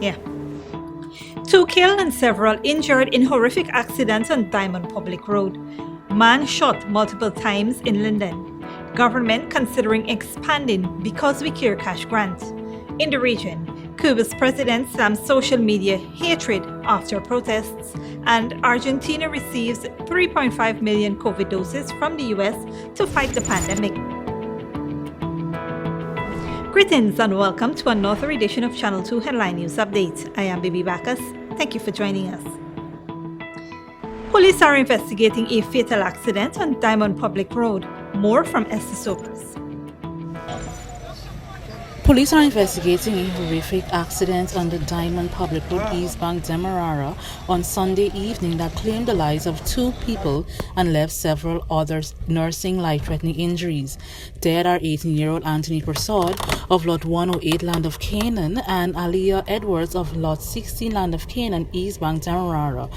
Yeah. 2 killed and several injured in horrific accident on Diamond Public Road. Man shot multiple times in Linden. Government considering expanding Because We Care cash grant. In the region, Cuba's president slams social media hatred after protests, and Argentina receives 3.5 million COVID doses from the US to fight the pandemic. Greetings and welcome to another edition of Channel 2 Headline News Update. I am Bibi Bacchus. Thank you for joining us. Police are investigating a fatal accident on Diamond Public Road. More from Esther Sobers. Police are investigating a horrific accident on the Diamond Public Road East Bank, Demerara on Sunday evening that claimed the lives of 2 people and left several others nursing life-threatening injuries. Dead are 18-year-old Anthony Persaud of Lot 108 Land of Canaan and Aliyah Edwards of Lot 16 Land of Canaan, East Bank, Demerara.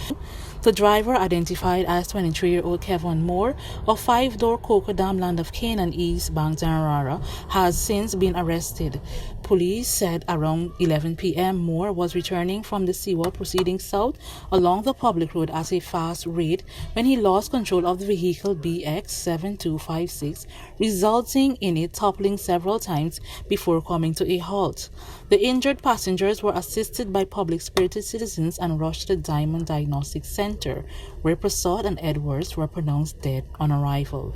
The driver, identified as 23-year-old Kevin Moore of 5-door Cocoa Dam Land of Canaan, East Bank, Demerara, has since been arrested. Police said around 11 p.m. Moore was returning from the seawall proceeding south along the public road at a fast rate when he lost control of the vehicle BX 7256, resulting in it toppling several times before coming to a halt. The injured passengers were assisted by public-spirited citizens and rushed to the Diamond Diagnostic Center, where Persaud and Edwards were pronounced dead on arrival.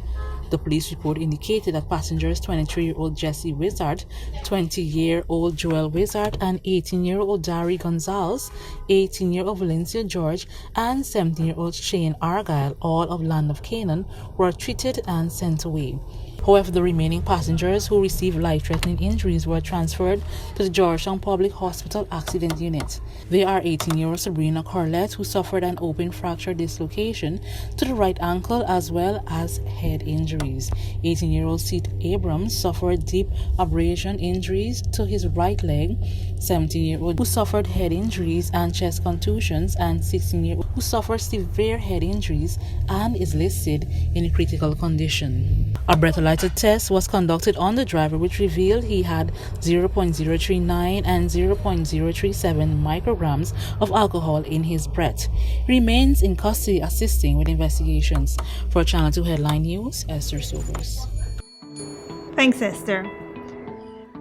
The police report indicated that passengers 23-year-old Jesse Wizard, 20-year-old Joel Wizard, and 18-year-old Dari Gonzalez, 18-year-old Valencia George, and 17-year-old Shane Argyle, all of Land of Canaan, were treated and sent away. However, the remaining passengers who received life-threatening injuries were transferred to the Georgetown Public Hospital Accident Unit. They are 18-year-old Sabrina Corlett, who suffered an open fracture dislocation to the right ankle as well as head injuries. 18-year-old Seth Abrams suffered deep abrasion injuries to his right leg, 17-year-old who suffered head injuries and chest contusions, and 16-year-old who suffered severe head injuries and is listed in a critical condition. A breathalyzer test was conducted on the driver, which revealed he had 0.039 and 0.037 micrograms of alcohol in his breath. He remains in custody assisting with investigations. For Channel 2 Headline News, Esther Sobers. Thanks, Esther.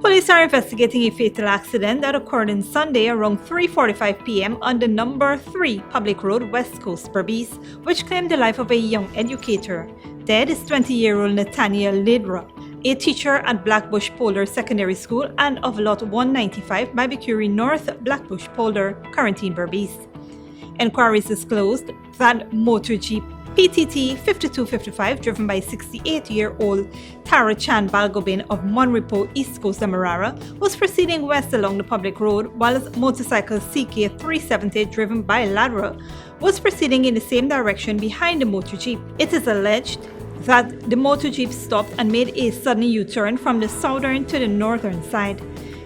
Police are investigating a fatal accident that occurred on Sunday around 3:45 p.m. on the number 3 Public Road, West Coast, Berbice, which claimed the life of a young educator. Dead is 20-year-old Nathaniel Lidra, a teacher at Blackbush Polder Secondary School and of Lot 195, Mabicuri North, Blackbush Polder, Quarantine, Berbice. Enquiries disclosed that motor jeep PTT 5255, driven by 68-year-old Tara Chan Balgobin of Monrepo, East Coast, Demerara, was proceeding west along the public road, while motorcycle CK 370, driven by Ladra, was proceeding in the same direction behind the motor jeep. It is alleged that the motor jeep stopped and made a sudden U-turn from the southern to the northern side.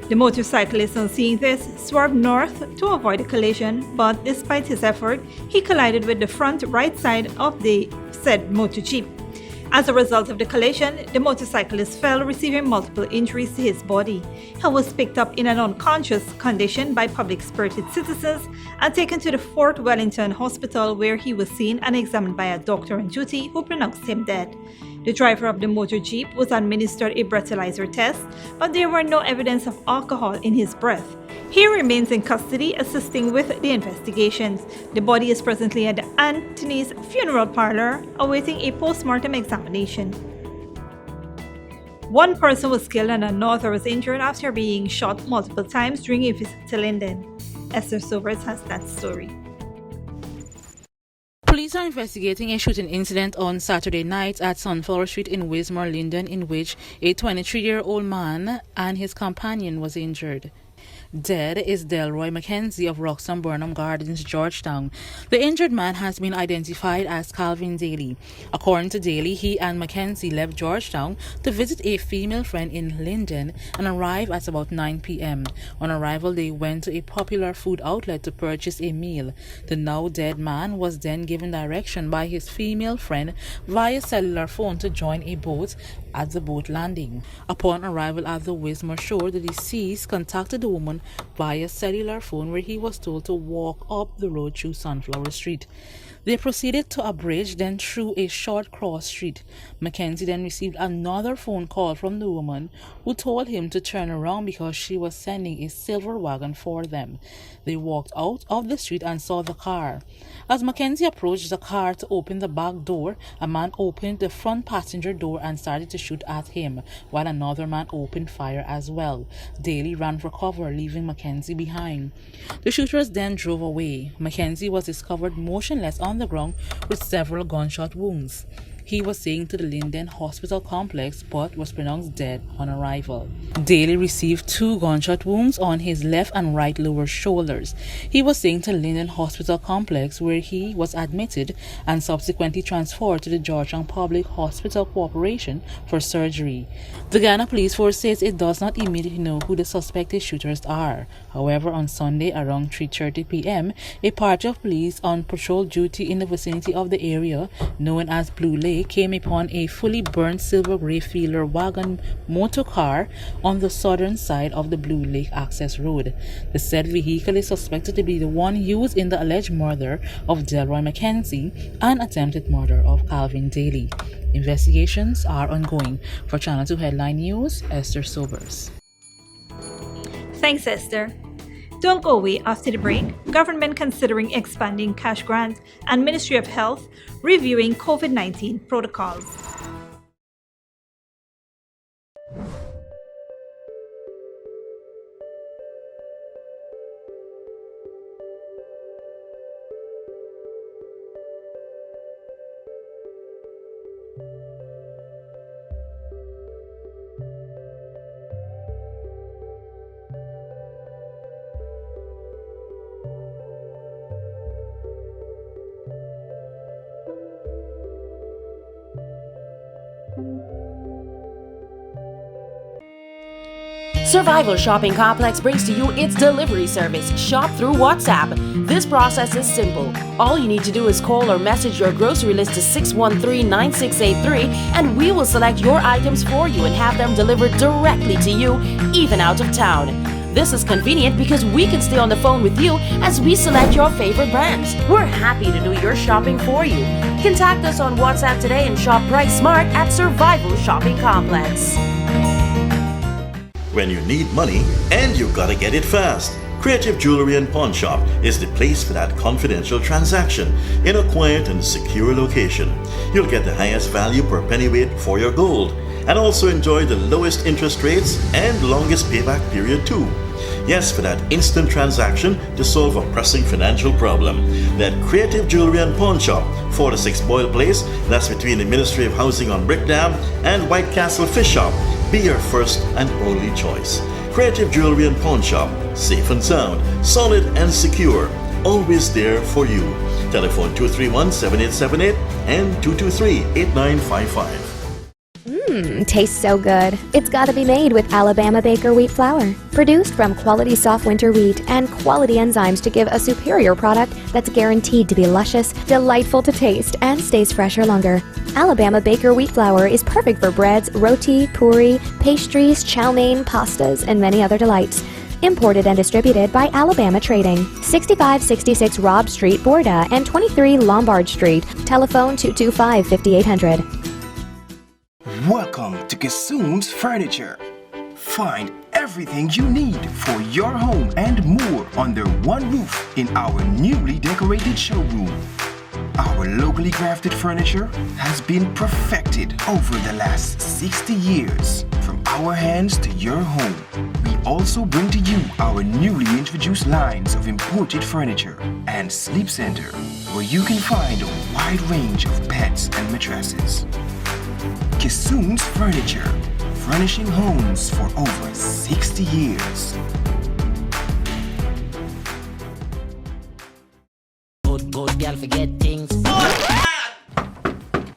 The motorcyclist, on seeing this, swerved north to avoid a collision, but despite his effort, he collided with the front right side of the said motor jeep. As a result of the collision, the motorcyclist fell, receiving multiple injuries to his body. He was picked up in an unconscious condition by public-spirited citizens and taken to the Fort Wellington Hospital, where he was seen and examined by a doctor on duty who pronounced him dead. The driver of the motor jeep was administered a breathalyzer test, but there were no evidence of alcohol in his breath. He remains in custody, assisting with the investigations. The body is presently at the Anthony's funeral parlor, awaiting a post-mortem examination. One person was killed and another was injured after being shot multiple times during a visit to Linden. Esther Sobers has that story. Police are investigating a shooting incident on Saturday night at Sunflower Street in Wismar, Linden, in which a 23-year-old man and his companion was injured. Dead is Delroy Mackenzie of Roxton Burnham Gardens, Georgetown. The injured man has been identified as Calvin Daly. According to Daly, he and Mackenzie left Georgetown to visit a female friend in Linden and arrived at about 9 p.m. On arrival, they went to a popular food outlet to purchase a meal. The now dead man was then given direction by his female friend via cellular phone to join a boat at the boat landing. Upon arrival at the Wismar shore, the deceased contacted the woman via cellular phone, where he was told to walk up the road through Sunflower Street. They proceeded to a bridge, then through a short cross street. Mackenzie then received another phone call from the woman, who told him to turn around because she was sending a silver wagon for them. They walked out of the street and saw the car. As Mackenzie approached the car to open the back door, a man opened the front passenger door and started to shoot at him, while another man opened fire as well. Daly ran for cover, leaving Mackenzie behind. The shooters then drove away. Mackenzie was discovered motionless on the ground with several gunshot wounds. He was taken to the Linden hospital complex but was pronounced dead on arrival. Daly received 2 gunshot wounds on his left and right lower shoulders. He was taken to Linden hospital complex, where he was admitted and subsequently transferred to the Georgetown Public Hospital Corporation for surgery. The Ghana Police Force says it does not immediately know who the suspected shooters are. However, on Sunday around 3:30 p.m., a party of police on patrol duty in the vicinity of the area known as Blue Lake came upon a fully burned silver grey Fielder wagon motor car on the southern side of the Blue Lake access road. The said vehicle is suspected to be the one used in the alleged murder of Delroy Mackenzie and attempted murder of Calvin Daly. Investigations are ongoing. For Channel 2 Headline News, Esther Sobers. Thanks, Esther. Don't go away after the break. Government considering expanding cash grant and Ministry of Health reviewing COVID-19 protocols. Survival Shopping Complex brings to you its delivery service, Shop Through WhatsApp. This process is simple. All you need to do is call or message your grocery list to 613-9683 and we will select your items for you and have them delivered directly to you, even out of town. This is convenient because we can stay on the phone with you as we select your favorite brands. We're happy to do your shopping for you. Contact us on WhatsApp today and shop price smart at Survival Shopping Complex. When you need money and you gotta get it fast, Creative Jewelry and Pawn Shop is the place for that confidential transaction in a quiet and secure location. You'll get the highest value per pennyweight for your gold and also enjoy the lowest interest rates and longest payback period too. Yes, for that instant transaction to solve a pressing financial problem. That Creative Jewelry and Pawn Shop, 46 Boyle Place, that's between the Ministry of Housing on Brick Dam and White Castle Fish Shop. Be your first and only choice. Creative Jewelry and Pawn Shop, safe and sound, solid and secure, always there for you. Telephone 231-7878 and 223-8955. Tastes so good. It's got to be made with Alabama Baker wheat flour. Produced from quality soft winter wheat and quality enzymes to give a superior product that's guaranteed to be luscious, delightful to taste, and stays fresher longer. Alabama Baker wheat flour is perfect for breads, roti, puri, pastries, chow mein, pastas, and many other delights. Imported and distributed by Alabama Trading. 6566 Robb Street, Borda, and 23 Lombard Street. Telephone 225-5800. Welcome to Kissoon's Furniture. Find everything you need for your home and more under one roof in our newly decorated showroom. Our locally crafted furniture has been perfected over the last 60 years. From our hands to your home, we also bring to you our newly introduced lines of imported furniture and sleep center, where you can find a wide range of beds and mattresses. Kissoon's Furniture, furnishing homes for over 60 years. Good girl forget things.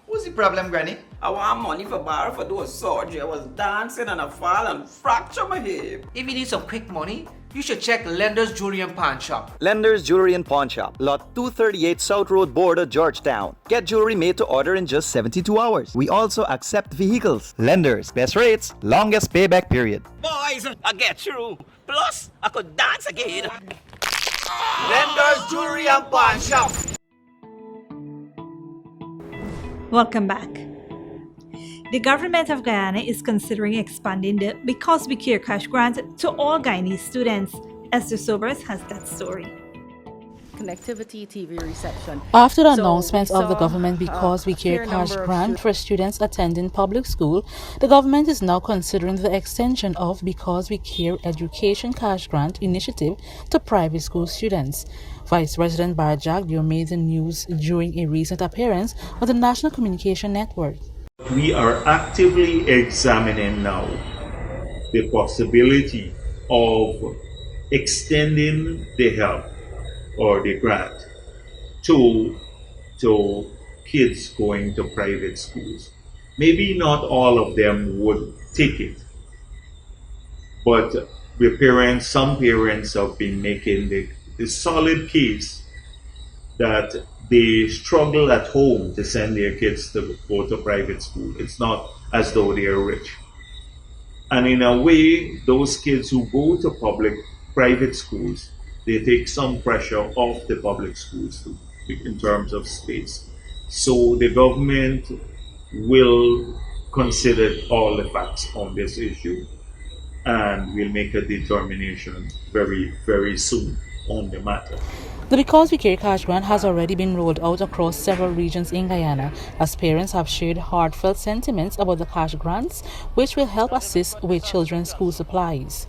What's the problem, Granny? I want money for borrow for those surgery. I was dancing and I fall and fracture my hip. If you need some quick money, you should check Lender's Jewelry and Pawn Shop. Lender's Jewelry and Pawn Shop, Lot 238 South Road, Border, Georgetown. Get jewelry made to order in just 72 hours. We also accept vehicles. Lender's, best rates, longest payback period. Boys, I get through. Plus, I could dance again. Lender's Jewelry and Pawn Shop. Welcome back. The government of Guyana is considering expanding the Because We Care cash grant to all Guyanese students. Esther Sobers has that story. Connectivity TV reception. After the So announcement we of the saw, government Because We a Care fair cash number of grant for students attending public school, the government is now considering the extension of Because We Care education cash grant initiative to private school students. Vice President Barjagdio made the news during a recent appearance on the National Communication Network. We are actively examining now the possibility of extending the help or the grant to kids going to private schools. Maybe not all of them would take it, but some parents have been making the solid case that they struggle at home to send their kids to go to private school. It's not as though they are rich. And in a way, those kids who go to private schools, they take some pressure off the public schools too, in terms of space. So the government will consider all the facts on this issue and will make a determination very, very soon on the matter. The Because We Care cash grant has already been rolled out across several regions in Guyana, as parents have shared heartfelt sentiments about the cash grants, which will help assist with children's school supplies.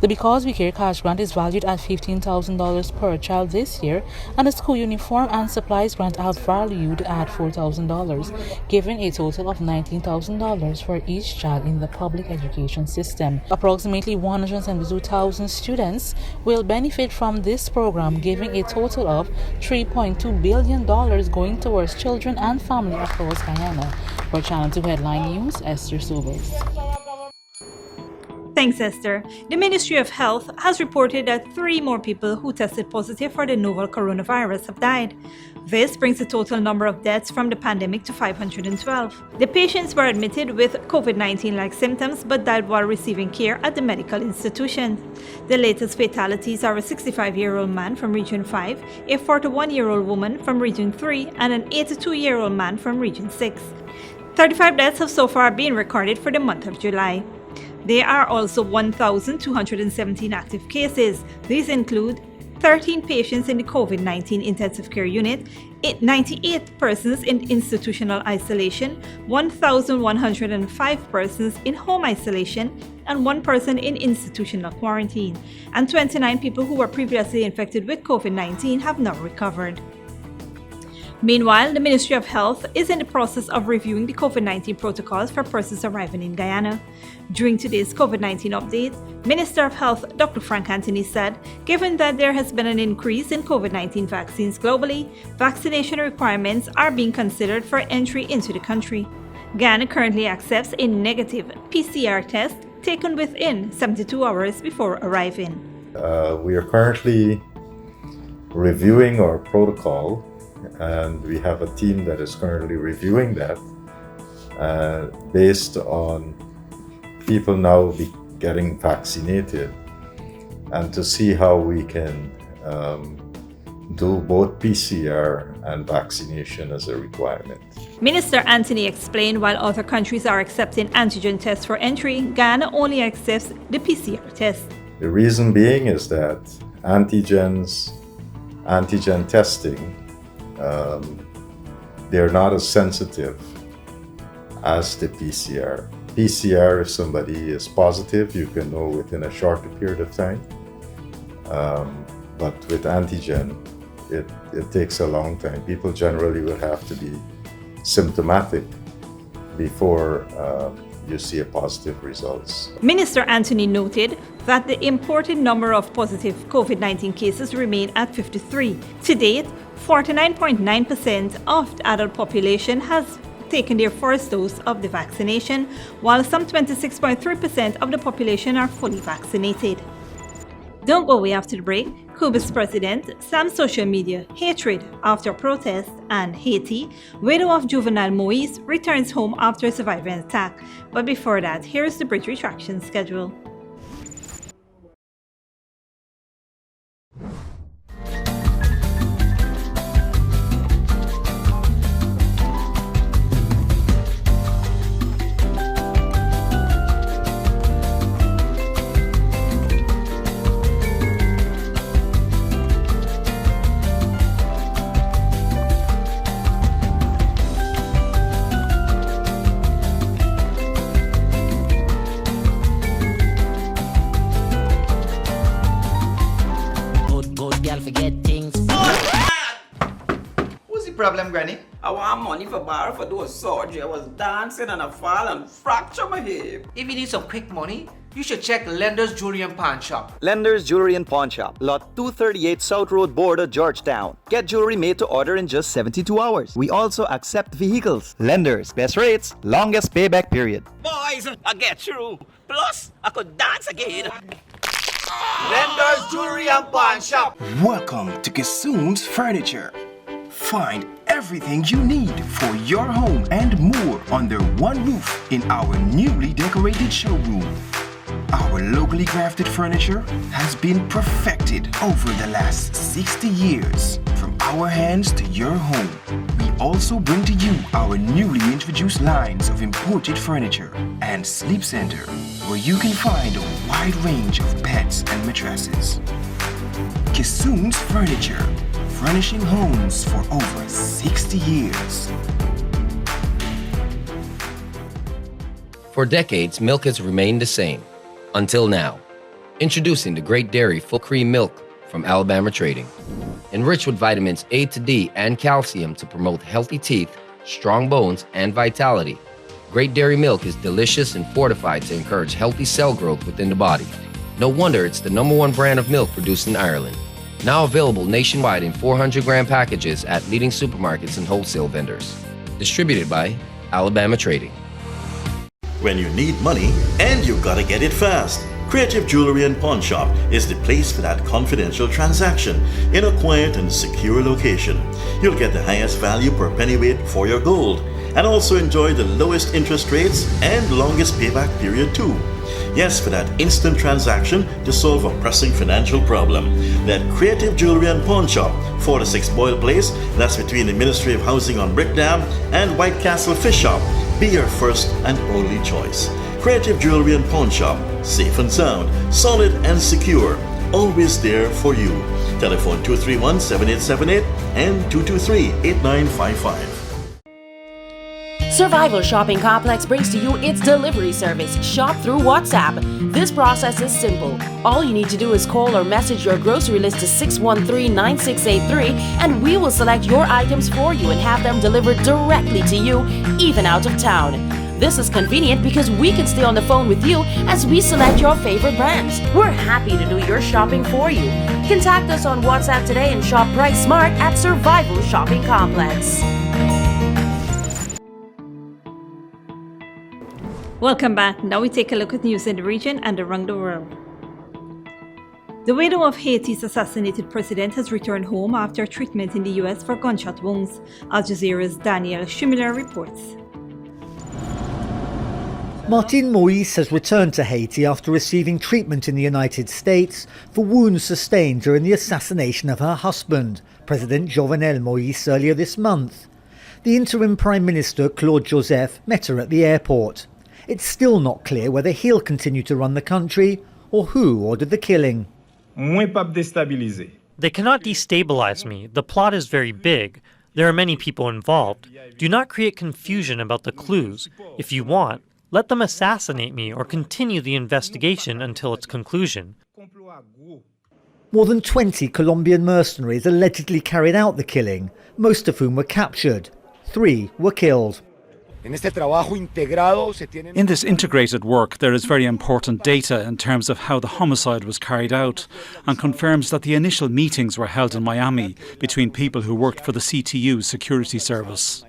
The Because We Care cash grant is valued at $15,000 per child this year, and the school uniform and supplies grant are valued at $4,000, giving a total of $19,000 for each child in the public education system. Approximately 172,000 students will benefit from this program, giving a total of $3.2 billion going towards children and families across Guyana. For Channel 2 Headline News, Esther Sobers. Thanks, Esther. The Ministry of Health has reported that 3 more people who tested positive for the novel coronavirus have died. This brings the total number of deaths from the pandemic to 512. The patients were admitted with COVID-19-like symptoms but died while receiving care at the medical institution. The latest fatalities are a 65-year-old man from Region 5, a 41-year-old woman from Region 3, and an 82-year-old man from Region 6. 35 deaths have so far been recorded for the month of July. There are also 1,217 active cases. These include 13 patients in the COVID-19 intensive care unit, 98 persons in institutional isolation, 1,105 persons in home isolation, and 1 person in institutional quarantine. And 29 people who were previously infected with COVID-19 have now recovered. Meanwhile, the Ministry of Health is in the process of reviewing the COVID-19 protocols for persons arriving in Guyana. During today's COVID-19 update, Minister of Health Dr. Frank Anthony said, given that there has been an increase in COVID-19 vaccines globally, vaccination requirements are being considered for entry into the country. Guyana currently accepts a negative PCR test taken within 72 hours before arriving. We are currently reviewing our protocol, and we have a team that is currently reviewing that based on people now getting vaccinated, and to see how we can do both PCR and vaccination as a requirement. Minister Anthony explained while other countries are accepting antigen tests for entry, Guyana only accepts the PCR test. The reason being is that antigen testing, they're not as sensitive as the PCR. PCR, if somebody is positive, you can know within a short period of time. But with antigen, it takes a long time. People generally will have to be symptomatic before you see a positive results. Minister Anthony noted that the imported number of positive COVID-19 cases remain at 53. To date, 49.9% of the adult population has taken their first dose of the vaccination, while some 26.3% of the population are fully vaccinated. Don't go away after the break. Cuba's president slams social media hatred after protest, and Haiti, widow of juvenile Moise, returns home after surviving an attack. But before that, here's the bridge retraction schedule. good girl forget things. What's the problem, Granny? I want money for borrow for those surgery. I was dancing and I fall and fracture my hip. If you need some quick money, you should check Lender's Jewelry and Pawn Shop. Lender's Jewelry and Pawn Shop, lot 238 South Road Border, Georgetown. Get jewelry made to order in just 72 hours. We also accept vehicles. Lender's, best rates, longest payback period. Boys, I get through. Plus, I could dance again. Lender's Jewelry and Pawn Shop. Welcome to Kissoon's Furniture. Find everything you need for your home and more under one roof in our newly decorated showroom. Our locally crafted furniture has been perfected over the last 60 years. From our hands to your home, we also bring to you our newly introduced lines of imported furniture and sleep center, where you can find a wide range of beds and mattresses. Kissoon's Furniture, furnishing homes for over 60 years. For decades, milk has remained the same. Until now. Introducing the Great Dairy Full Cream Milk from Alabama Trading. Enriched with vitamins A to D and calcium to promote healthy teeth, strong bones, and vitality. Great Dairy Milk is delicious and fortified to encourage healthy cell growth within the body. No wonder it's the #1 brand of milk produced in Ireland. Now available nationwide in 400-gram packages at leading supermarkets and wholesale vendors. Distributed by Alabama Trading. When you need money and you gotta get it fast, Creative Jewelry and Pawn Shop is the place for that confidential transaction in a quiet and secure location. You'll get the highest value per pennyweight for your gold and also enjoy the lowest interest rates and longest payback period too. Yes, for that instant transaction to solve a pressing financial problem. That Creative Jewelry and Pawn Shop, 4-6 Boyle Place, that's between the Ministry of Housing on Brickdam and White Castle Fish Shop, be your first and only choice. Creative Jewelry and Pawn Shop, safe and sound, solid and secure, always there for you. Telephone 231-7878 and 223-8955. Survival Shopping Complex brings to you its delivery service, Shop Through WhatsApp. This process is simple. All you need to do is call or message your grocery list to 613-9683 and we will select your items for you and have them delivered directly to you, even out of town. This is convenient because we can stay on the phone with you as we select your favorite brands. We're happy to do your shopping for you. Contact us on WhatsApp today and shop Price Smart at Survival Shopping Complex. Welcome back. Now we take a look at news in the region and around the world. The widow of Haiti's assassinated president has returned home after treatment in the U.S. for gunshot wounds. Al Jazeera's Daniel Schimler reports. Martine Moïse has returned to Haiti after receiving treatment in the United States for wounds sustained during the assassination of her husband, President Jovenel Moïse, earlier this month. The interim Prime Minister, Claude Joseph, met her at the airport. It's still not clear whether he'll continue to run the country or who ordered the killing. They cannot destabilize me. The plot is very big. There are many people involved. Do not create confusion about the clues. If you want, let them assassinate me or continue the investigation until its conclusion. More than 20 Colombian mercenaries allegedly carried out the killing, most of whom were captured. 3 were killed. In this integrated work, there is very important data in terms of how the homicide was carried out and confirms that the initial meetings were held in Miami between people who worked for the CTU security service.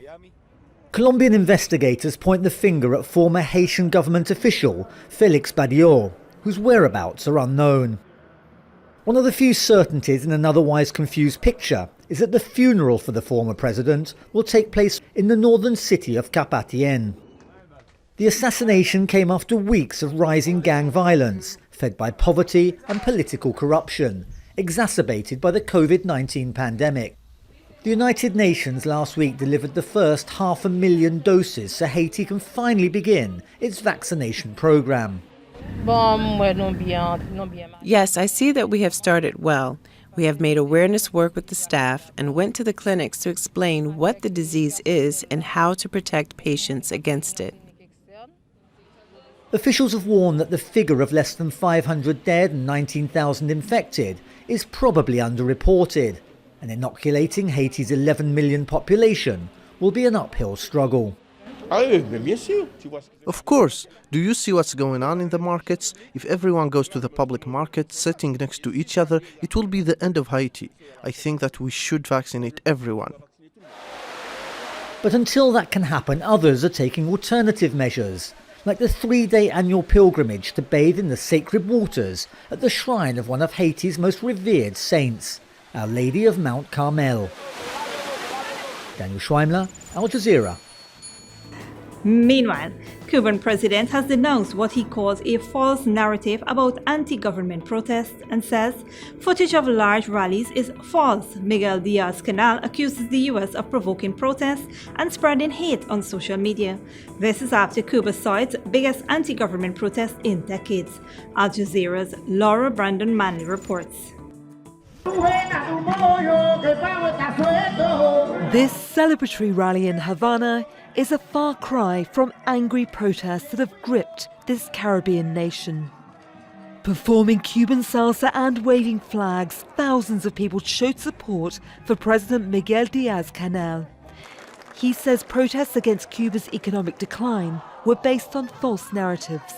Colombian investigators point the finger at former Haitian government official Félix Badiou, whose whereabouts are unknown. One of the few certainties in an otherwise confused picture is that the funeral for the former president will take place in the northern city of Cap-Haitien. The assassination came after weeks of rising gang violence, fed by poverty and political corruption, exacerbated by the COVID-19 pandemic. The United Nations last week delivered the first 500,000 doses so Haiti can finally begin its vaccination program. Yes, I see that we have started well. We have made awareness work with the staff and went to the clinics to explain what the disease is and how to protect patients against it. Officials have warned that the figure of less than 500 dead and 19,000 infected is probably underreported, and inoculating Haiti's 11 million population will be an uphill struggle. Of course. Do you see what's going on in the markets? If everyone goes to the public market sitting next to each other, it will be the end of Haiti. I think that we should vaccinate everyone. But until that can happen, others are taking alternative measures, like the 3-day annual pilgrimage to bathe in the sacred waters at the shrine of one of Haiti's most revered saints, Our Lady of Mount Carmel. Daniel Schweimler, Al Jazeera. Meanwhile, Cuban president has denounced what he calls a false narrative about anti-government protests and says footage of large rallies is false. Miguel Diaz-Canel accuses the U.S. of provoking protests and spreading hate on social media. This is after Cuba saw its biggest anti-government protest in decades. Al Jazeera's Laura Brandon Manley reports. This celebratory rally in Havana is a far cry from angry protests that have gripped this Caribbean nation. Performing Cuban salsa and waving flags, thousands of people showed support for President Miguel Diaz-Canel. He says protests against Cuba's economic decline were based on false narratives.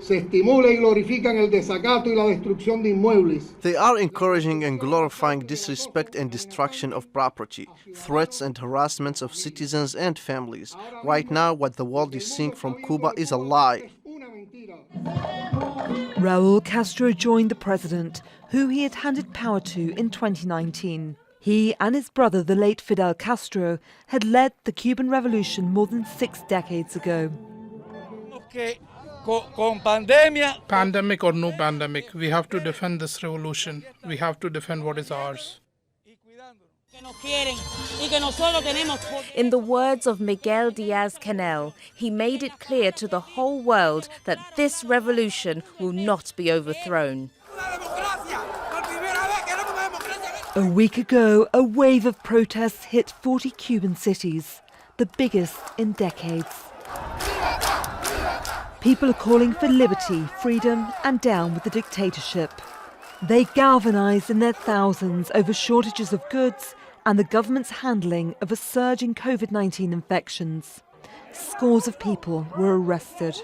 Se estimula y glorifican el desacato y la destrucción de inmuebles. They are encouraging and glorifying disrespect and destruction of property, threats and harassments of citizens and families. Right now, what the world is seeing from Cuba is a lie. Raul Castro joined the president, who he had handed power to in 2019. He and his brother, the late Fidel Castro, had led the Cuban Revolution more than 6 decades ago. Pandemic or no pandemic, we have to defend this revolution. We have to defend what is ours. In the words of Miguel Diaz-Canel, he made it clear to the whole world that this revolution will not be overthrown. A week ago, a wave of protests hit 40 Cuban cities, the biggest in decades. People are calling for liberty, freedom, and down with the dictatorship. They galvanised in their thousands over shortages of goods and the government's handling of a surge in COVID-19 infections. Scores of people were arrested.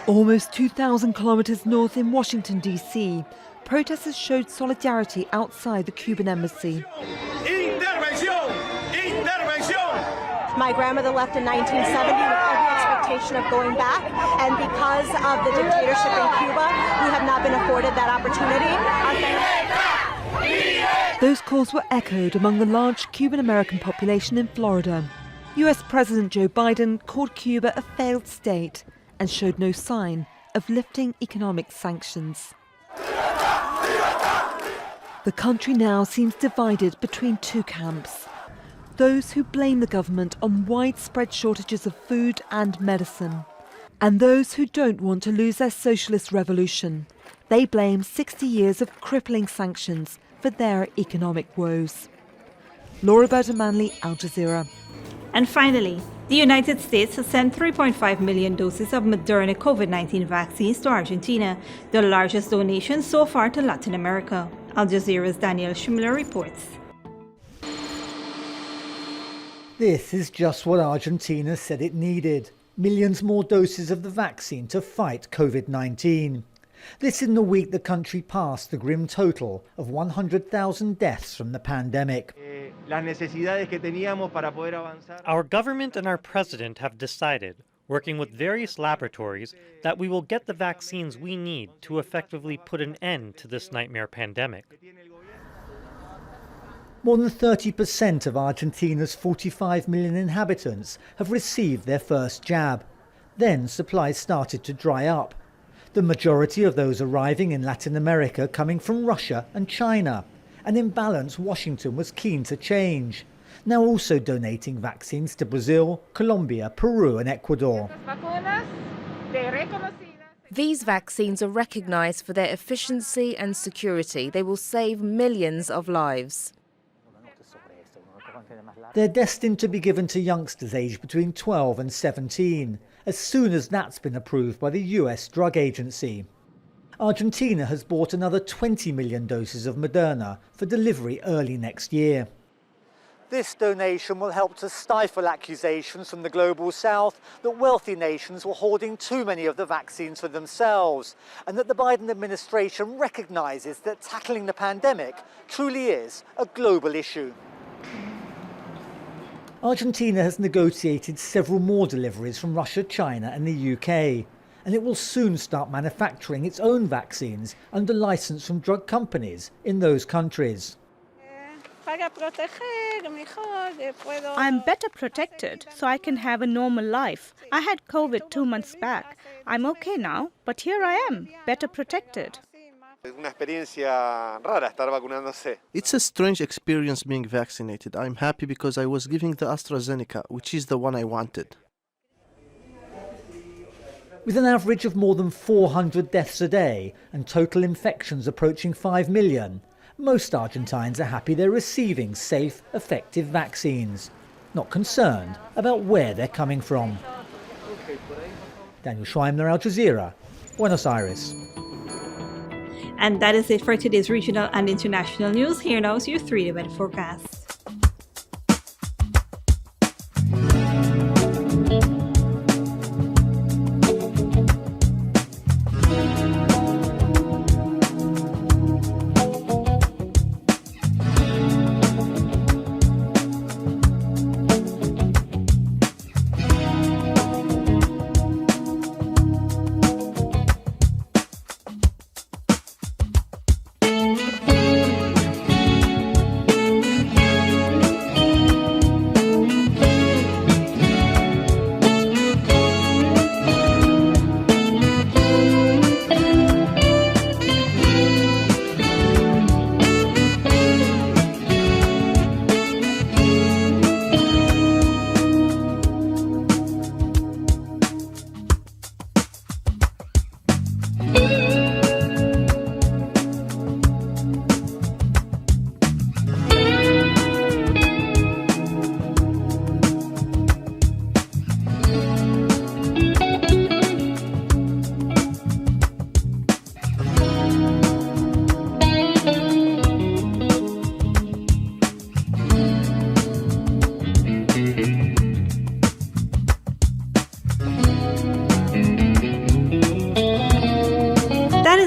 Almost 2,000 kilometres north in Washington, D.C., protesters showed solidarity outside the Cuban embassy. My grandmother left in 1970 with every expectation of going back, and because of the dictatorship in Cuba, we have not been afforded that opportunity. Those calls were echoed among the large Cuban-American population in Florida. US President Joe Biden called Cuba a failed state and showed no sign of lifting economic sanctions. The country now seems divided between 2 camps. Those who blame the government on widespread shortages of food and medicine, and those who don't want to lose their socialist revolution. They blame 60 years of crippling sanctions for their economic woes. Laura Manley, Al Jazeera. And finally, the United States has sent 3.5 million doses of Moderna COVID-19 vaccines to Argentina, the largest donation so far to Latin America. Al Jazeera's Daniel Schmiller reports. This is just what Argentina said it needed. Millions more doses of the vaccine to fight COVID-19. This in the week the country passed the grim total of 100,000 deaths from the pandemic. Our government and our president have decided, working with various laboratories, that we will get the vaccines we need to effectively put an end to this nightmare pandemic. More than 30% of Argentina's 45 million inhabitants have received their first jab. Then supplies started to dry up. The majority of those arriving in Latin America coming from Russia and China, an imbalance Washington was keen to change. Now also donating vaccines to Brazil, Colombia, Peru and Ecuador. These vaccines are recognized for their efficiency and security. They will save millions of lives. They're destined to be given to youngsters aged between 12 and 17, as soon as that's been approved by the US Drug Agency. Argentina has bought another 20 million doses of Moderna for delivery early next year. This donation will help to stifle accusations from the Global South that wealthy nations were hoarding too many of the vaccines for themselves, and that the Biden administration recognises that tackling the pandemic truly is a global issue. Argentina has negotiated several more deliveries from Russia, China and the UK, and it will soon start manufacturing its own vaccines under licence from drug companies in those countries. I'm better protected, so I can have a normal life. I had COVID 2 months back. I'm okay now, but here I am, better protected. It's a strange experience being vaccinated. I'm happy because I was giving the AstraZeneca, which is the one I wanted. With an average of more than 400 deaths a day and total infections approaching 5 million, most Argentines are happy they're receiving safe, effective vaccines, not concerned about where they're coming from. Daniel Schweimler, Al Jazeera, Buenos Aires. And that is it for today's regional and international news. Here now is your 3-day weather forecast.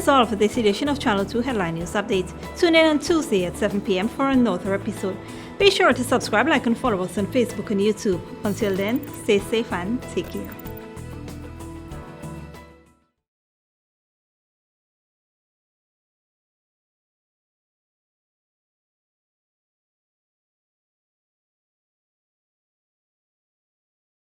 That's all for this edition of Channel 2 Headline News Update. Tune in on Tuesday at 7 p.m. for another episode. Be sure to subscribe, like and follow us on Facebook and YouTube. Until then, stay safe and take care.